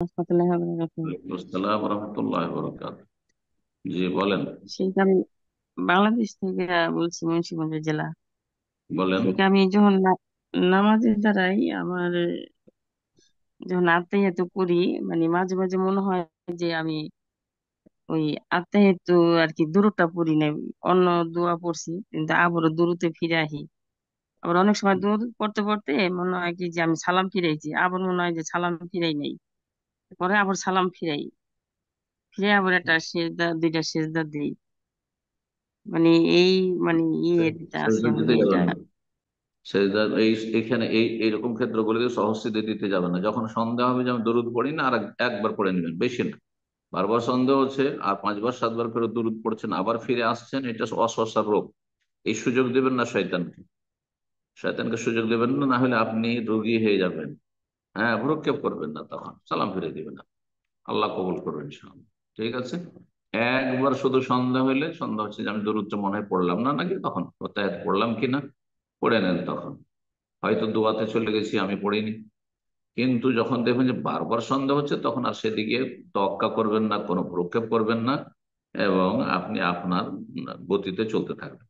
রহমতুল্লাহি ওয়া বারাকাতুহু। ওয়ালাইকুম আসসালাম রহমতুল্লাহ বরকাত। জি বলেন। সেই আমি বাংলাদেশ থেকে বলছি, মুন্সিগঞ্জ জেলা বলেন। থেকে। আমি যখন নামাজের দ্বারাই আমার যখন আত্মাহিয়াতু করি, মানে মাঝে মাঝে মনে হয় যে আমি ওই আত্মাহিয়াতু আর কি দুরূদটা পড়ি নাই, অন্য দোয়া পড়ছি, কিন্তু আবারও দুরূদে ফিরে আসি। আবার অনেক সময় দুরূদ পড়তে পড়তে মনে হয় কি যে আমি সালাম ফিরাইছি, আবার মনে হয় যে সালাম ফিরাই নাই, পরে আবার সালাম ফিরাই, ফিরে আবার একটা সেজদা দুইটা সেজদা দিই। মানে এই মানে ইয়েটা আছে, সেজদা মানে দিতে এটা। যাবেন না। সেজদা এইখানে এইরকম ক্ষেত্রগুলিতে সহজে দিতে যাবেন না। যখন সন্দেহ হবে যে আমি দরুদ পড়ি না, আর একবার পড়ে নেবেন, বেশি না। বারবার সন্দেহ হচ্ছে আর পাঁচবার সাতবার করে দরুদ পড়ছেন, আবার ফিরে আসছেন, এটা অস্বস্থার রোগ। এই সুযোগ দেবেন না শয়তানকে। শয়তানকে সুযোগ দেবেন না, না হলে আপনি রোগী হয়ে যাবেন। হ্যাঁ, ভ্রুক্ষেপ করবেন না, তখন সালাম ফিরে দিবেন না। আল্লাহ কবুল করবেন ইনশাআল্লাহ। ঠিক আছে। একবার শুধু সন্দেহ হইলে, সন্দেহ হচ্ছে যে আমি দরুদটা মনে হয় পড়লাম না নাকি, তখন প্রত্যাহার পড়লাম কিনা পড়ে নেন। তখন হয়তো দোয়াতে চলে গেছি, আমি পড়িনি। কিন্তু যখন দেখবেন যে বারবার সন্দেহ হচ্ছে, তখন আর সেদিকে তোয়াক্কা করবেন না, কোনো প্রক্ষেপ করবেন না, এবং আপনি আপনার গতিতে চলতে থাকবেন।